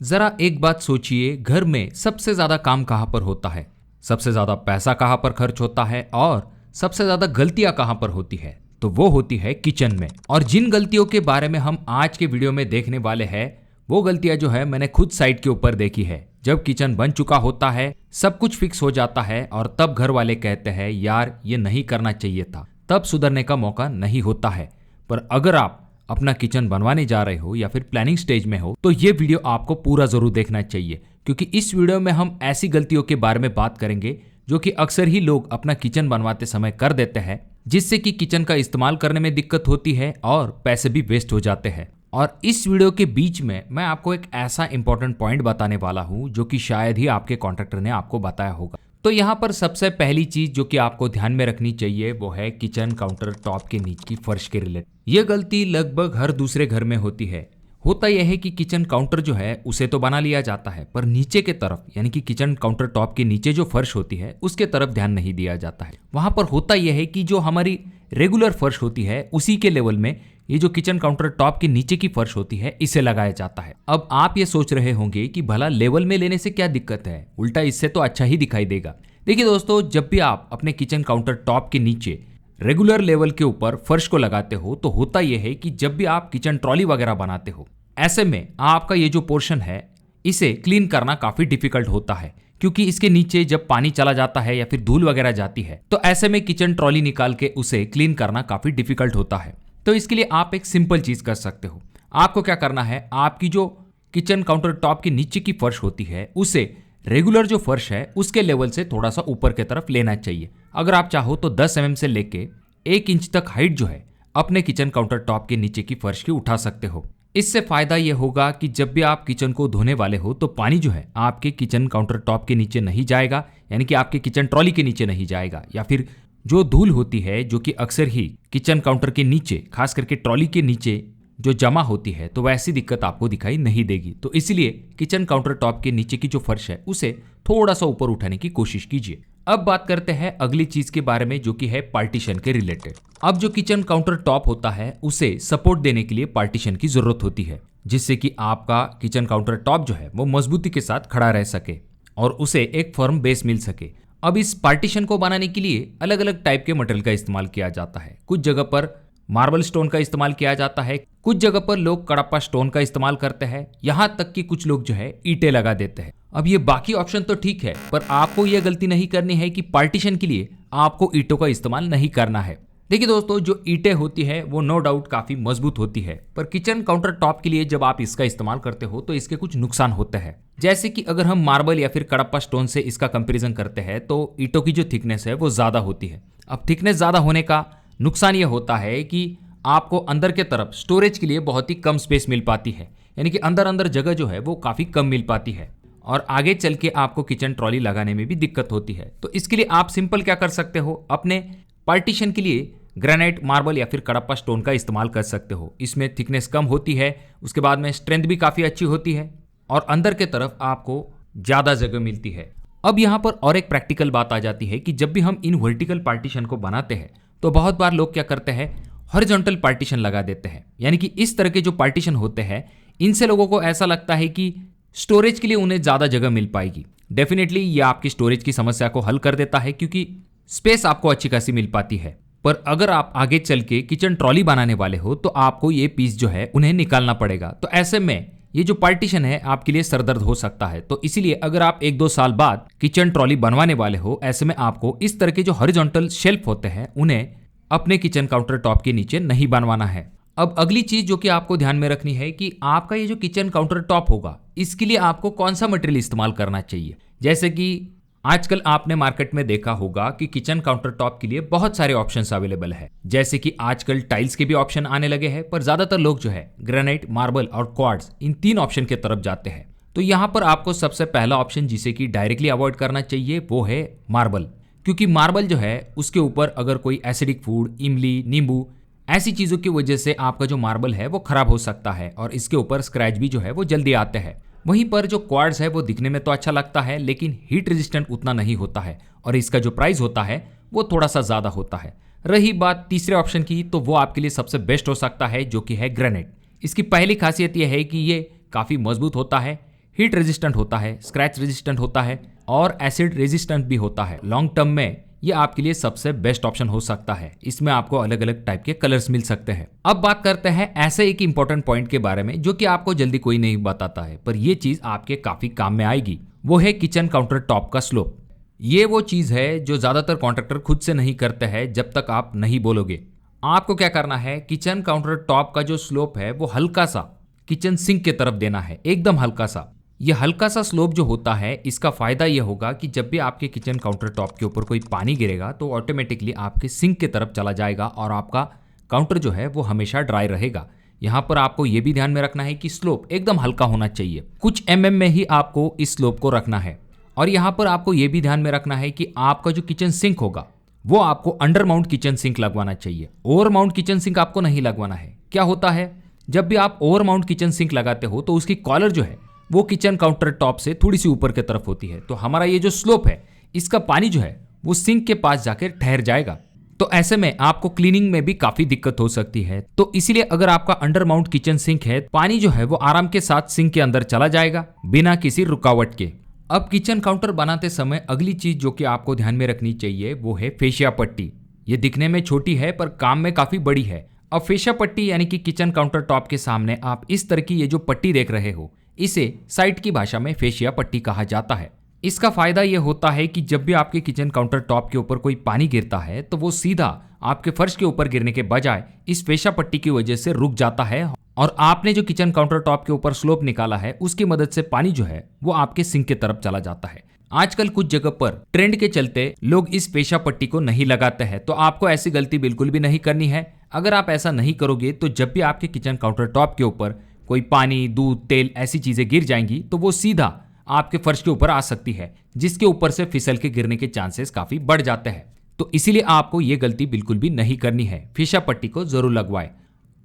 जरा एक बात सोचिए, घर में सबसे ज्यादा काम कहाँ पर होता है, सबसे ज्यादा पैसा कहाँ पर खर्च होता है और सबसे ज्यादा गलतियां कहाँ पर होती है? तो वो होती है किचन में। और जिन गलतियों के बारे में हम आज के वीडियो में देखने वाले हैं, वो गलतियां जो है मैंने खुद साइट के ऊपर देखी है। जब किचन बन चुका होता है, सब कुछ फिक्स हो जाता है और तब घर वाले कहते हैं यार ये नहीं करना चाहिए था, तब सुधरने का मौका नहीं होता है। पर अगर आप अपना किचन बनवाने जा रहे हो या फिर प्लानिंग स्टेज में हो, तो ये वीडियो आपको पूरा जरूर देखना चाहिए, क्योंकि इस वीडियो में हम ऐसी गलतियों के बारे में बात करेंगे जो कि अक्सर ही लोग अपना किचन बनवाते समय कर देते हैं, जिससे कि किचन का इस्तेमाल करने में दिक्कत होती है और पैसे भी वेस्ट हो जाते हैं। और इस वीडियो के बीच में मैं आपको एक ऐसा इंपॉर्टेंट पॉइंट बताने वाला हूं जो कि शायद ही आपके कॉन्ट्रैक्टर ने आपको बताया होगा। तो यहाँ पर सबसे पहली चीज जो कि आपको ध्यान में रखनी चाहिए वो है किचन काउंटर टॉप के नीचे की फर्श के रिलेटेड। यह गलती लगभग हर दूसरे घर में होती है। होता यह है कि किचन काउंटर जो है उसे तो बना लिया जाता है, पर नीचे के तरफ यानी कि किचन काउंटर टॉप के नीचे जो फर्श होती है उसके तरफ ध्यान नहीं दिया जाता है। वहां पर होता यह है कि जो हमारी रेगुलर फर्श होती है उसी के लेवल में ये जो किचन काउंटर टॉप के नीचे की फर्श होती है इसे लगाया जाता है। अब आप ये सोच रहे होंगे कि भला लेवल में लेने से क्या दिक्कत है, उल्टा इससे तो अच्छा ही दिखाई देगा। देखिए दोस्तों, जब भी आप अपने किचन काउंटर टॉप के नीचे रेगुलर लेवल के ऊपर फर्श को लगाते हो, तो होता यह है कि जब भी आप किचन ट्रॉली वगैरह बनाते हो, ऐसे में आपका ये जो पोर्शन है इसे क्लीन करना काफी डिफिकल्ट होता है, क्योंकि इसके नीचे जब पानी चला जाता है या फिर धूल वगैरह जाती है, तो ऐसे में किचन ट्रॉली निकाल के उसे क्लीन करना काफी डिफिकल्ट होता है। तो इसके लिए आप एक सिंपल चीज कर सकते हो। आपको क्या करना है, आपकी जो किचन काउंटर टॉप के नीचे की फर्श होती है उसे रेगुलर जो फर्श है उसके लेवल से थोड़ा सा ऊपर की तरफ लेना चाहिए। अगर आप चाहो तो 10 mm से लेके 1 इंच तक हाइट जो है अपने किचन काउंटर टॉप के नीचे की फर्श की उठा सकते हो। इससे फायदा यह होगा कि जब भी आप किचन को धोने वाले हो तो पानी जो है आपके किचन काउंटर टॉप के नीचे नहीं जाएगा, यानी कि आपके किचन ट्रॉली के नीचे नहीं जाएगा, या फिर जो धूल होती है जो कि अक्सर ही किचन काउंटर के नीचे, खास करके ट्रॉली के नीचे जो जमा होती है, तो वैसी दिक्कत आपको दिखाई नहीं देगी। तो इसलिए किचन काउंटर टॉप के नीचे की जो फर्श है उसे थोड़ा सा ऊपर उठाने की कोशिश कीजिए। अब बात करते हैं अगली चीज के बारे में जो कि है पार्टीशन के रिलेटेड। अब जो किचन काउंटर टॉप होता है उसे सपोर्ट देने के लिए पार्टीशन की जरूरत होती है, जिससे कि आपका किचन काउंटर टॉप जो है वो मजबूती के साथ खड़ा रह सके और उसे एक फर्म बेस मिल सके। अब इस पार्टीशन को बनाने के लिए अलग अलग टाइप के मटेरियल का इस्तेमाल किया जाता है। कुछ जगह पर मार्बल स्टोन का इस्तेमाल किया जाता है, कुछ जगह पर लोग कड़प्पा स्टोन का इस्तेमाल करते हैं, यहाँ तक कि कुछ लोग जो है ईंटें लगा देते हैं। अब ये बाकी ऑप्शन तो ठीक है, पर आपको यह गलती नहीं करनी है कि पार्टीशन के लिए आपको ईंटों का इस्तेमाल नहीं करना है। देखिए दोस्तों, जो ईंटें होती है वो नो डाउट काफी मजबूत होती है, पर किचन काउंटर टॉप के लिए जब आप इसका इस्तेमाल करते हो तो इसके कुछ नुकसान होते हैं। जैसे कि अगर हम मार्बल या फिर कड़प्पा स्टोन से इसका कंपैरिजन करते हैं तो ईंटों की जो थिकनेस है वो ज्यादा होती है। अब थिकनेस ज्यादा होने का नुकसान यह होता है कि आपको अंदर के तरफ स्टोरेज के लिए बहुत ही कम स्पेस मिल पाती है, यानी कि अंदर जगह जो है वो काफी कम मिल पाती है और आगे चल के आपको किचन ट्रॉली लगाने में भी दिक्कत होती है। तो इसके लिए आप सिंपल क्या कर सकते हो, अपने पार्टीशन के लिए ग्रेनाइट, मार्बल या फिर कड़प्पा स्टोन का इस्तेमाल कर सकते हो। इसमें थिकनेस कम होती है, उसके बाद में स्ट्रेंथ भी काफी अच्छी होती है और अंदर के तरफ आपको ज्यादा जगह मिलती है। अब यहाँ पर और एक प्रैक्टिकल बात आ जाती है कि जब भी हम इन वर्टिकल पार्टीशन को बनाते हैं तो बहुत बार लोग क्या करते हैं, हॉरिजॉन्टल पार्टीशन लगा देते हैं, यानी कि इस तरह के जो पार्टीशन होते हैं इनसे लोगों को ऐसा लगता है कि स्टोरेज के लिए उन्हें ज्यादा जगह मिल पाएगी। डेफिनेटली ये आपकी स्टोरेज की समस्या को हल कर देता है, क्योंकि स्पेस आपको अच्छी खासी मिल पाती है। पर अगर आप आगे चल के किचन ट्रॉली बनाने वाले हो तो आपको ये पीस जो है उन्हें निकालना पड़ेगा। तो ऐसे में ये जो पार्टीशन है आपके लिए सरदर्द हो सकता है। तो इसीलिए अगर आप 1-2 साल बाद किचन ट्रॉली बनवाने वाले हो, ऐसे में आपको इस तरह के जो हॉरिजॉन्टल शेल्फ होते हैं उन्हें अपने किचन काउंटर टॉप के नीचे नहीं बनवाना है। अब अगली चीज जो कि आपको ध्यान में रखनी है कि आपका ये जो किचन काउंटर टॉप होगा इसके लिए आपको कौन सा मटेरियल इस्तेमाल करना चाहिए। जैसे कि आजकल आपने मार्केट में देखा होगा कि किचन काउंटर टॉप के लिए बहुत सारे ऑप्शंस अवेलेबल है। जैसे कि आजकल टाइल्स के भी ऑप्शन आने लगे हैं, पर ज्यादातर लोग जो है ग्रेनाइट, मार्बल और क्वार्ट्ज, इन 3 ऑप्शन की तरफ जाते हैं। तो यहाँ पर आपको सबसे पहला ऑप्शन जिसे कि डायरेक्टली अवॉइड करना चाहिए वो है मार्बल, क्योंकि मार्बल जो है उसके ऊपर अगर कोई एसिडिक फूड, इमली, नींबू ऐसी चीजों की वजह से आपका जो मार्बल है वो खराब हो सकता है और इसके ऊपर स्क्रैच भी जो है वो जल्दी आते हैं। वहीं पर जो क्वार्ट्ज है वो दिखने में तो अच्छा लगता है, लेकिन हीट रेजिस्टेंट उतना नहीं होता है और इसका जो प्राइस होता है वो थोड़ा सा ज्यादा होता है। रही बात तीसरे ऑप्शन की, तो वो आपके लिए सबसे बेस्ट हो सकता है, जो कि है ग्रेनाइट। इसकी पहली खासियत यह है कि ये काफी मजबूत होता है, हीट रेजिस्टेंट होता है, स्क्रैच रेजिस्टेंट होता है और एसिड रेजिस्टेंट भी होता है। लॉन्ग टर्म में ये आपके लिए सबसे बेस्ट ऑप्शन हो सकता है। इसमें आपको अलग अलग टाइप के कलर्स मिल सकते हैं। अब बात करते हैं ऐसे एक इंपॉर्टेंट पॉइंट के बारे में जो कि आपको जल्दी कोई नहीं बताता है, पर ये चीज आपके काफी काम में आएगी। वो है किचन काउंटर टॉप का स्लोप। ये वो चीज है जो ज्यादातर कॉन्ट्रैक्टर खुद से नहीं करते हैं जब तक आप नहीं बोलोगे। आपको क्या करना है, किचन काउंटर टॉप का जो स्लोप है वो हल्का सा किचन सिंक के तरफ देना है, एकदम हल्का सा। ये हल्का सा स्लोप जो होता है, इसका फायदा ये होगा कि जब भी आपके किचन काउंटर टॉप के ऊपर कोई पानी गिरेगा तो ऑटोमेटिकली आपके सिंक के तरफ चला जाएगा और आपका काउंटर जो है वो हमेशा ड्राई रहेगा। यहाँ पर आपको ये भी ध्यान में रखना है कि स्लोप एकदम हल्का होना चाहिए, कुछ में ही आपको इस स्लोप को रखना है। और यहाँ पर आपको ये भी ध्यान में रखना है कि आपका जो किचन सिंक होगा वो आपको अंडर माउंट किचन सिंक लगवाना चाहिए, ओवर माउंट किचन सिंक आपको नहीं लगवाना है। क्या होता है, जब भी आप ओवर माउंट किचन सिंक लगाते हो तो उसकी कॉलर जो है वो किचन काउंटर टॉप से थोड़ी सी ऊपर की तरफ होती है, तो हमारा ये जो स्लोप है इसका पानी जो है वो सिंक के पास जाकर ठहर जाएगा। तो ऐसे में आपको क्लीनिंग में भी काफी दिक्कत हो सकती है। तो इसीलिए अगर आपका अंडर माउंट किचन सिंक है, पानी जो है वो आराम के साथ सिंक के अंदर चला जाएगा बिना किसी रुकावट के। अब किचन काउंटर बनाते समय अगली चीज जो कि आपको ध्यान में रखनी चाहिए वो है फेशिया पट्टी। ये दिखने में छोटी है पर काम में काफी बड़ी है। अब फेशिया पट्टी यानी कि किचन काउंटर टॉप के सामने आप इस तरह की ये जो पट्टी देख रहे हो, इसे साइट की भाषा में फेशिया पट्टी कहा जाता है। इसका फायदा यह होता है कि जब भी आपके किचन काउंटर टॉप के ऊपर कोई पानी गिरता है तो वो सीधा आपके फर्श के ऊपर गिरने के बजाय इस फेशिया पट्टी की वजह से रुक जाता है और आपने जो किचन काउंटर टॉप के ऊपर स्लोप निकाला है उसकी मदद से पानी जो है वो आपके सिंक की तरफ चला जाता है। आजकल कुछ जगह पर ट्रेंड के चलते लोग इस फेशिया पट्टी को नहीं लगाते हैं, तो आपको ऐसी गलती बिल्कुल भी नहीं करनी है। अगर आप ऐसा नहीं करोगे तो जब भी आपके किचन काउंटर टॉप के ऊपर कोई पानी, दूध, तेल ऐसी चीजें गिर जाएंगी तो वो सीधा आपके फर्श के ऊपर आ सकती है, जिसके ऊपर से फिसल के गिरने के चांसेस काफी बढ़ जाते हैं। तो इसीलिए आपको ये गलती बिल्कुल भी नहीं करनी है, फेशिया पट्टी को जरूर लगवाएं।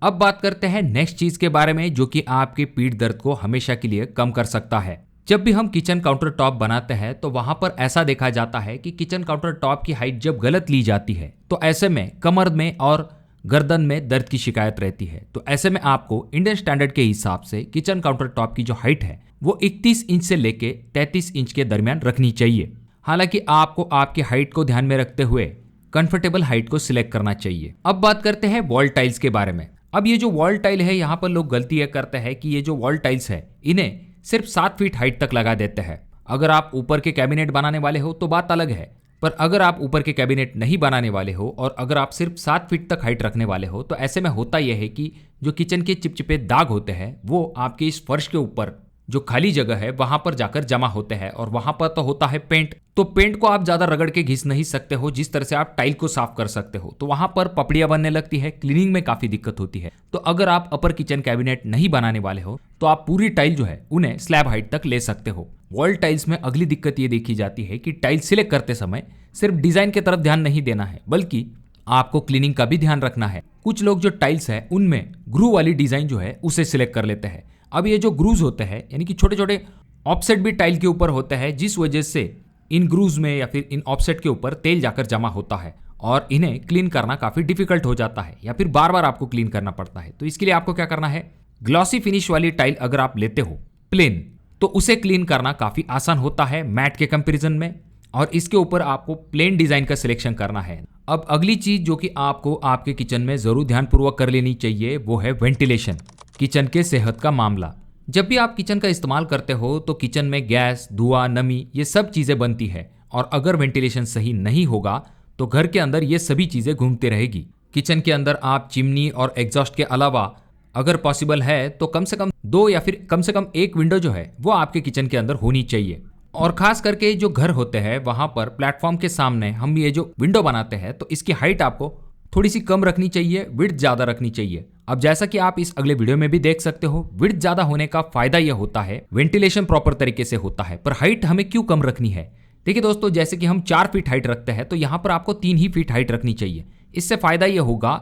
अब बात करते हैं नेक्स्ट चीज के बारे में जो कि आपके पीठ दर्द को हमेशा के लिए कम कर सकता है। जब भी हम किचन काउंटर टॉप बनाते हैं तो वहां पर ऐसा देखा जाता है कि किचन काउंटर टॉप की हाइट जब गलत ली जाती है तो ऐसे में कमर में और गर्दन में दर्द की शिकायत रहती है। तो ऐसे में आपको इंडियन स्टैंडर्ड के हिसाब से किचन काउंटर टॉप की जो हाइट है वो 31 इंच से लेके 33 इंच के दरमियान रखनी चाहिए। हालांकि आपको आपकी हाइट को ध्यान में रखते हुए कंफर्टेबल हाइट को सिलेक्ट करना चाहिए। अब बात करते हैं वॉल टाइल्स के बारे में। अब ये जो वॉल टाइल है, यहाँ पर लोग गलती यह करते हैं कि ये जो वॉल टाइल्स है इन्हें सिर्फ 7 फीट हाइट तक लगा देते हैं। अगर आप ऊपर के कैबिनेट बनाने वाले हो तो बात अलग है, पर अगर आप ऊपर के कैबिनेट नहीं बनाने वाले हो और अगर आप सिर्फ 7 फीट तक हाइट रखने वाले हो तो ऐसे में होता यह है कि जो किचन के चिपचिपे दाग होते हैं वो आपके इस फर्श के ऊपर जो खाली जगह है वहां पर जाकर जमा होते हैं और वहां पर तो होता है पेंट। तो पेंट को आप ज्यादा रगड़ के घिस नहीं सकते हो जिस तरह से आप टाइल को साफ कर सकते हो, तो वहां पर पपड़ियां बनने लगती है, क्लीनिंग में काफी दिक्कत होती है। तो अगर आप अपर किचन कैबिनेट नहीं बनाने वाले हो तो आप पूरी टाइल जो है उन्हें स्लैब हाइट तक ले सकते हो। वॉल टाइल्स में अगली दिक्कत ये देखी जाती है कि टाइल सिलेक्ट करते समय सिर्फ डिजाइन की तरफ ध्यान नहीं देना है बल्कि आपको क्लीनिंग का भी ध्यान रखना है। कुछ लोग जो टाइल्स है उनमें ग्रू वाली डिजाइन जो है उसे सिलेक्ट कर लेते हैं। अब ये जो ग्रूज होते हैं यानी कि छोटे छोटे ऑफसेट भी टाइल के ऊपर होते हैं, जिस वजह से इन ग्रूज में या फिर इन ऑफसेट के ऊपर तेल जाकर जमा होता है और इन्हें क्लीन करना काफी डिफिकल्ट हो जाता है या फिर बार बार आपको क्लीन करना पड़ता है। तो इसके लिए आपको क्या करना है, ग्लॉसी फिनिश वाली टाइल अगर आप लेते हो प्लेन तो उसे क्लीन करना काफी आसान होता है मैट के कंपेरिजन में, और इसके ऊपर आपको प्लेन डिजाइन का सिलेक्शन करना है। अब अगली चीज जो कि आपको आपके किचन में जरूर ध्यानपूर्वक कर लेनी चाहिए वो है वेंटिलेशन, किचन के सेहत का मामला। जब भी आप किचन का इस्तेमाल करते हो तो किचन में गैस, धुआं, नमी ये सब चीजें बनती है और अगर वेंटिलेशन सही नहीं होगा तो घर के अंदर ये सभी चीजें घूमती रहेगी। किचन के अंदर आप चिमनी और एग्जॉस्ट के अलावा अगर पॉसिबल है तो कम से कम 2 या फिर कम से कम 1 विंडो जो है वो आपके किचन के अंदर होनी चाहिए। और खास करके जो घर होते हैं वहां पर प्लेटफॉर्म के सामने हम ये जो विंडो बनाते हैं तो इसकी हाइट आपको थोड़ी सी कम रखनी चाहिए, विड्थ ज्यादा रखनी चाहिए। अब जैसा कि आप इस अगले वीडियो में भी देख सकते हो, विड्थ ज्यादा होने का फायदा यह होता है वेंटिलेशन प्रॉपर तरीके से होता है, पर हाइट हमें क्यों कम रखनी है। देखिए दोस्तों, जैसे कि हम 4 फीट हाइट रखते हैं तो यहाँ पर आपको 3 ही फीट हाइट रखनी चाहिए। इससे फायदा यह होगा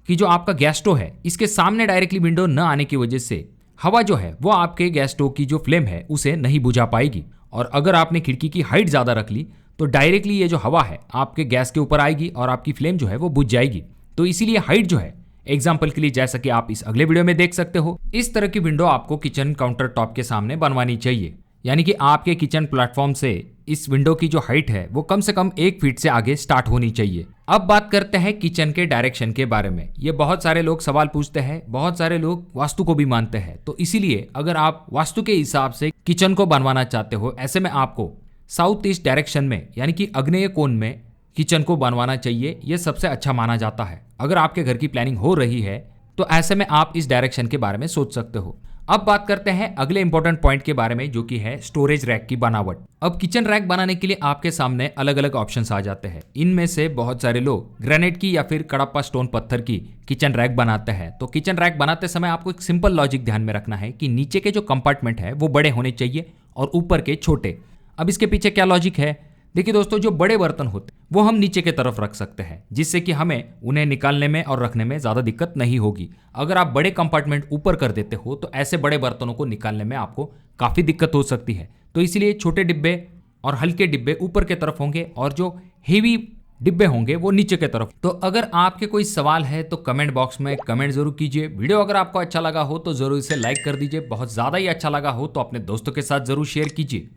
कि जो आपका गैस स्टोव है इसके सामने डायरेक्टली विंडो न आने की वजह से हवा जो है वो आपके गैस स्टोव की जो फ्लेम है उसे नहीं बुझा पाएगी। और अगर आपने खिड़की की हाइट ज्यादा रख ली तो डायरेक्टली ये जो हवा है आपके गैस के ऊपर आएगी और आपकी फ्लेम जो है वो बुझ जाएगी। तो इसीलिए हाइट जो है, एग्जाम्पल के लिए जैसा कि आप इस अगले वीडियो में देख सकते हो, इस तरह की विंडो आपको किचन काउंटर टॉप के सामने बनवानी चाहिए। यानी कि आपके किचन प्लेटफॉर्म से इस विंडो की जो हाइट है वो कम से कम 1 फीट से आगे स्टार्ट होनी चाहिए। अब बात करते हैं किचन के डायरेक्शन के बारे में। ये बहुत सारे लोग सवाल पूछते हैं, बहुत सारे लोग वास्तु को भी मानते हैं। तो इसीलिए अगर आप वास्तु के हिसाब से किचन को बनवाना चाहते हो, ऐसे में आपको साउथ ईस्ट डायरेक्शन में यानी कि आग्नेय कोण में किचन को बनवाना चाहिए। ये सबसे अच्छा माना जाता है। अगर आपके घर की प्लानिंग हो रही है तो ऐसे में आप इस डायरेक्शन के बारे में सोच सकते हो। अब बात करते हैं अगले इंपॉर्टेंट पॉइंट के बारे में, जो कि है स्टोरेज रैक की बनावट। अब किचन रैक बनाने के लिए आपके सामने अलग अलग ऑप्शंस आ जाते हैं। इनमें से बहुत सारे लोग ग्रेनाइट की या फिर कडप्पा स्टोन पत्थर की किचन रैक बनाते हैं। तो किचन रैक बनाते समय आपको एक सिंपल लॉजिक ध्यान में रखना है कि नीचे के जो कंपार्टमेंट है वो बड़े होने चाहिए और ऊपर के छोटे। अब इसके पीछे क्या लॉजिक है? देखिए दोस्तों, जो बड़े बर्तन होते हैं वो हम नीचे की तरफ रख सकते हैं, जिससे कि हमें उन्हें निकालने में और रखने में ज़्यादा दिक्कत नहीं होगी। अगर आप बड़े कंपार्टमेंट ऊपर कर देते हो तो ऐसे बड़े बर्तनों को निकालने में आपको काफ़ी दिक्कत हो सकती है। तो इसीलिए छोटे डिब्बे और हल्के डिब्बे ऊपर की तरफ होंगे और जो हेवी डिब्बे होंगे वो नीचे की तरफ। तो अगर आपके कोई सवाल है तो कमेंट बॉक्स में कमेंट जरूर कीजिए। वीडियो अगर आपको अच्छा लगा हो तो जरूर इसे लाइक कर दीजिए। बहुत ज़्यादा ही अच्छा लगा हो तो अपने दोस्तों के साथ जरूर शेयर कीजिए।